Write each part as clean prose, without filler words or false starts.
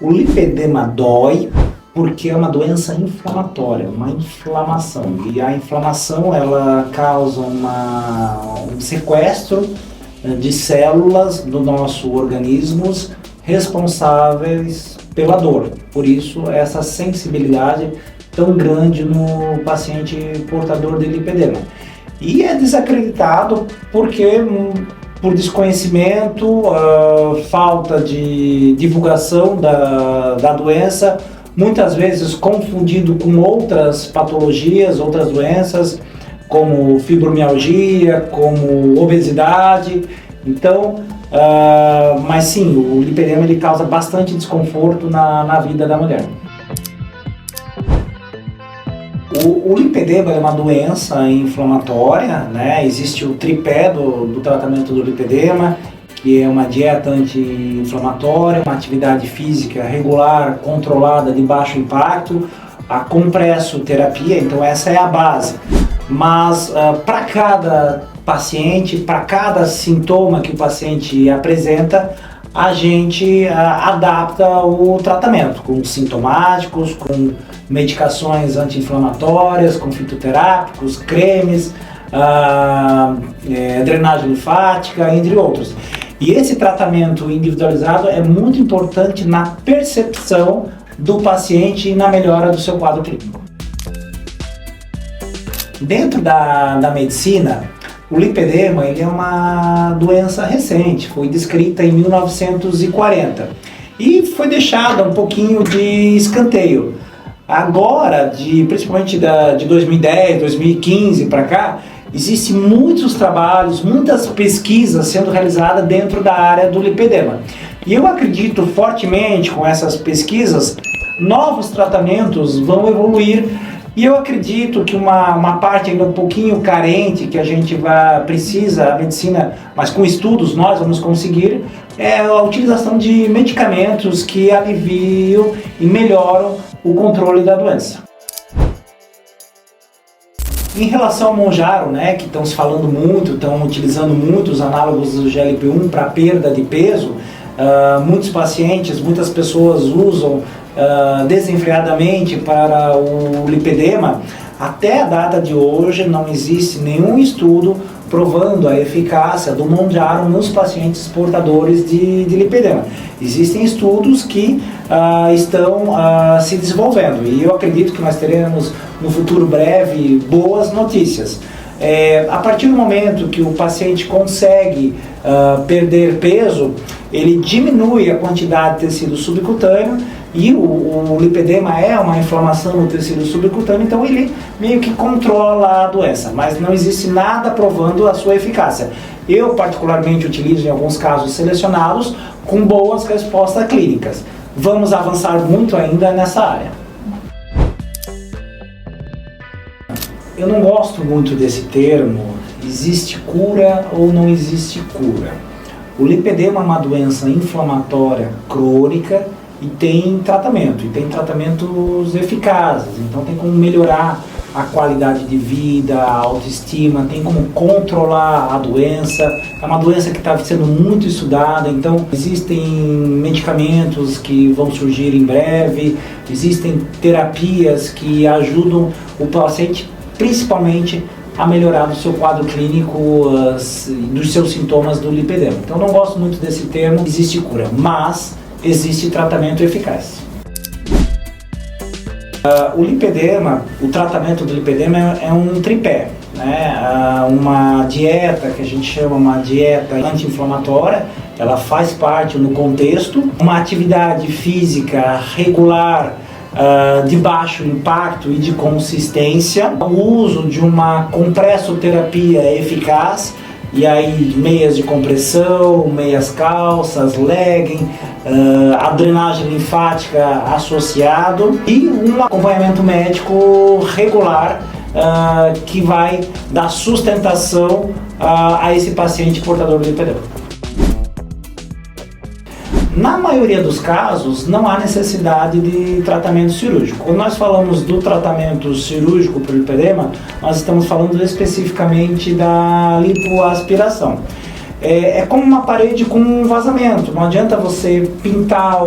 O lipedema dói porque é uma doença inflamatória, uma inflamação. E a inflamação ela causa um sequestro de células do nosso organismo responsáveis pela dor. Por isso, essa sensibilidade tão grande no paciente portador de lipedema. E é desacreditado porque, por desconhecimento, falta de divulgação da doença, muitas vezes confundido com outras patologias, outras doenças, como fibromialgia, como obesidade. Então, mas sim, o lipedema ele causa bastante desconforto na vida da mulher. O lipedema é uma doença inflamatória, né? Existe o tripé do tratamento do lipedema, que é uma dieta anti-inflamatória, uma atividade física regular, controlada, de baixo impacto, a compressoterapia, então essa é a base. Mas para cada paciente, para cada sintoma que o paciente apresenta, a gente adapta o tratamento com sintomáticos, com medicações anti-inflamatórias, com fitoterápicos, cremes, drenagem linfática, entre outros. E esse tratamento individualizado é muito importante na percepção do paciente e na melhora do seu quadro clínico. Dentro da medicina, o lipedema ele é uma doença recente, foi descrita em 1940 e foi deixada um pouquinho de escanteio. Agora, principalmente de 2010, 2015 para cá, existem muitos trabalhos, muitas pesquisas sendo realizadas dentro da área do lipedema. E eu acredito fortemente com essas pesquisas, novos tratamentos vão evoluir. E eu acredito que uma parte ainda um pouquinho carente que a gente precisa, a medicina, mas com estudos nós vamos conseguir, é a utilização de medicamentos que aliviam e melhoram o controle da doença. Em relação ao Mounjaro, né, que estão se falando muito, estão utilizando muito os análogos do GLP-1 para perda de peso, muitos pacientes, muitas pessoas usam desenfreadamente para o lipedema. Até a data de hoje não existe nenhum estudo provando a eficácia do Mounjaro nos pacientes portadores de lipedema. Existem estudos que estão se desenvolvendo e eu acredito que nós teremos no futuro breve boas notícias. A partir do momento que o paciente consegue perder peso, ele diminui a quantidade de tecido subcutâneo e o lipedema é uma inflamação no tecido subcutâneo, então ele meio que controla a doença, mas não existe nada provando a sua eficácia. Eu particularmente utilizo em alguns casos selecionados com boas respostas clínicas. Vamos avançar muito ainda nessa área. Eu não gosto muito desse termo, existe cura ou não existe cura. O lipedema é uma doença inflamatória crônica e tem tratamentos eficazes, então tem como melhorar a qualidade de vida, a autoestima, tem como controlar a doença. É uma doença que está sendo muito estudada, então existem medicamentos que vão surgir em breve, existem terapias que ajudam o paciente principalmente a melhorar do seu quadro clínico, dos seus sintomas do lipedema. Então não gosto muito desse termo, existe cura, mas existe tratamento eficaz. O tratamento do lipedema é um tripé, né? Uma dieta que a gente chama uma dieta anti-inflamatória, ela faz parte no contexto, uma atividade física regular, de baixo impacto e de consistência, o uso de uma compressoterapia eficaz, e aí meias de compressão, meias calças, legging, a drenagem linfática associado e um acompanhamento médico regular que vai dar sustentação a esse paciente portador de lipedema. Na maioria dos casos, não há necessidade de tratamento cirúrgico. Quando nós falamos do tratamento cirúrgico para o lipedema, nós estamos falando especificamente da lipoaspiração. é como uma parede com um vazamento. Não adianta você pintar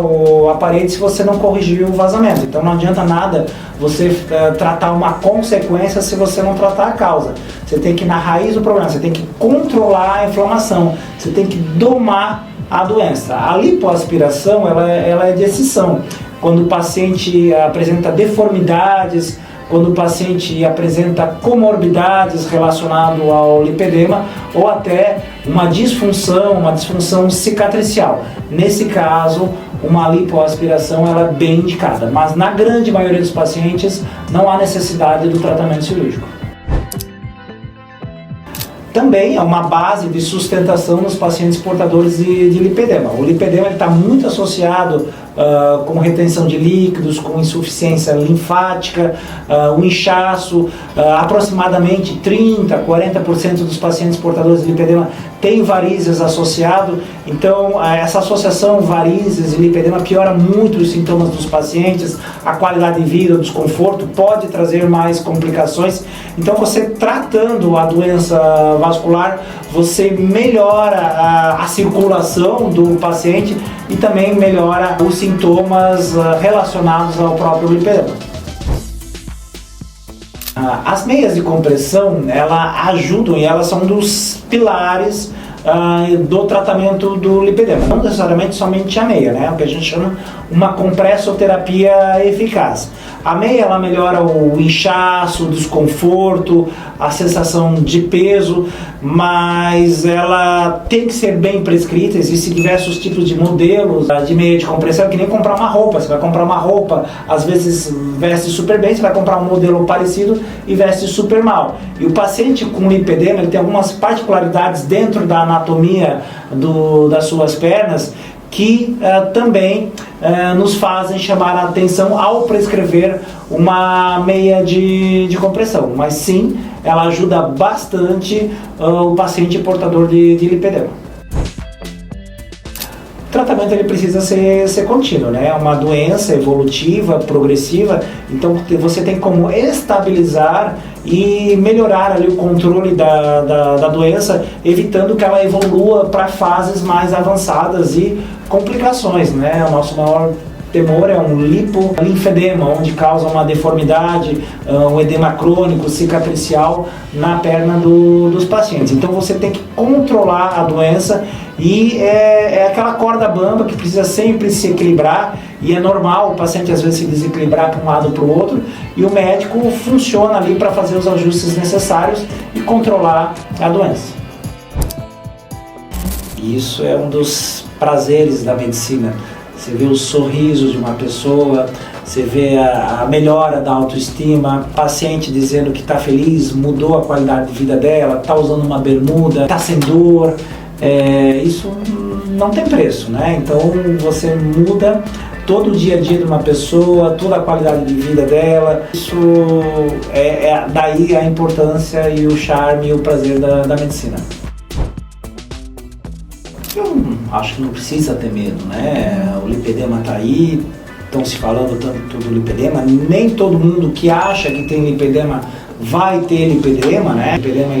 a parede se você não corrigir o vazamento. Então não adianta nada você tratar uma consequência se você não tratar a causa. Você tem que ir na raiz do problema, você tem que controlar a inflamação, você tem que domar a doença. A lipoaspiração ela é de exceção. Quando o paciente apresenta deformidades, quando o paciente apresenta comorbidades relacionadas ao lipedema ou até uma disfunção cicatricial. Nesse caso, uma lipoaspiração ela é bem indicada, mas na grande maioria dos pacientes não há necessidade do tratamento cirúrgico. Também é uma base de sustentação nos pacientes portadores de lipedema. O lipedema está muito associado com retenção de líquidos, com insuficiência linfática, o inchaço. Aproximadamente 30-40% dos pacientes portadores de lipedema têm varizes associado. Então, essa associação varizes e lipedema piora muito os sintomas dos pacientes, a qualidade de vida, o desconforto, pode trazer mais complicações. Então, você tratando a doença vascular, você melhora a circulação do paciente e também melhora os sintomas relacionados ao próprio lipedema. As meias de compressão, elas ajudam e elas são um dos pilares do tratamento do lipedema. Não necessariamente somente a meia, né? O que a gente chama uma compressoterapia eficaz. A meia ela melhora o inchaço, o desconforto, a sensação de peso, mas ela tem que ser bem prescrita. Existem diversos tipos de modelos de meia de compressão, é que nem comprar uma roupa. Você vai comprar uma roupa, às vezes veste super bem, você vai comprar um modelo parecido e veste super mal. E o paciente com lipedema ele tem algumas particularidades dentro da anatomia das suas pernas que também nos fazem chamar a atenção ao prescrever uma meia de compressão. Mas sim, ela ajuda bastante o paciente portador de lipedema. O tratamento ele precisa ser contínuo, né? É uma doença evolutiva, progressiva, então você tem como estabilizar e melhorar ali o controle da doença, evitando que ela evolua para fases mais avançadas e complicações, né? O nosso maior temor é um linfedema, onde causa uma deformidade, um edema crônico, cicatricial na perna dos pacientes. Então você tem que controlar a doença e é aquela corda bamba que precisa sempre se equilibrar, e é normal o paciente às vezes se desequilibrar para um lado ou para o outro, e o médico funciona ali para fazer os ajustes necessários e controlar a doença. Isso é um dos prazeres da medicina. Você vê os sorrisos de uma pessoa, você vê a melhora da autoestima, paciente dizendo que está feliz, mudou a qualidade de vida dela, está usando uma bermuda, está sem dor. Isso não tem preço, né? Então você muda todo o dia a dia de uma pessoa, toda a qualidade de vida dela. Isso daí a importância e o charme e o prazer da medicina. Eu acho que não precisa ter medo, né? O lipedema está aí, estão se falando tanto do lipedema. Nem todo mundo que acha que tem lipedema vai ter lipedema, né? O lipedema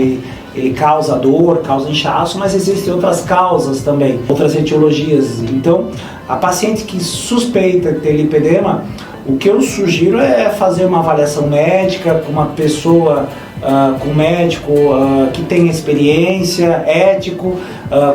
ele causa dor, causa inchaço, mas existem outras causas também, outras etiologias. Então, a paciente que suspeita ter lipedema, o que eu sugiro é fazer uma avaliação médica com uma pessoa, com um médico que tem experiência, ético,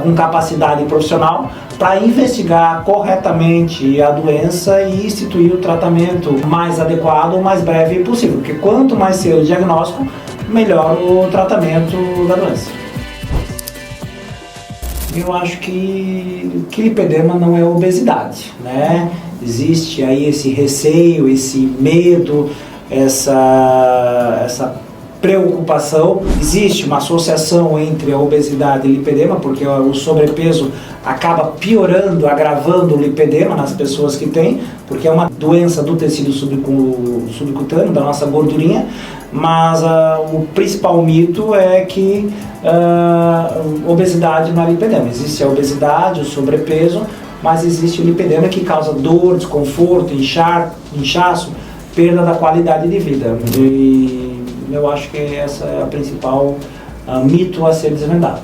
com capacidade profissional, para investigar corretamente a doença e instituir o tratamento mais adequado, o mais breve possível, porque quanto mais cedo o diagnóstico, melhor o tratamento da doença. Eu acho que lipedema não é obesidade, né? Existe aí esse receio, esse medo, essa preocupação. Existe uma associação entre a obesidade e lipedema, porque o sobrepeso acaba piorando, agravando o lipedema nas pessoas que têm, porque é uma doença do tecido subcutâneo, da nossa gordurinha, mas o principal mito é que obesidade não é lipedema. Existe a obesidade, o sobrepeso, mas existe o lipedema que causa dor, desconforto, inchaço, perda da qualidade de vida. E eu acho que essa é a principal mito a ser desvendado.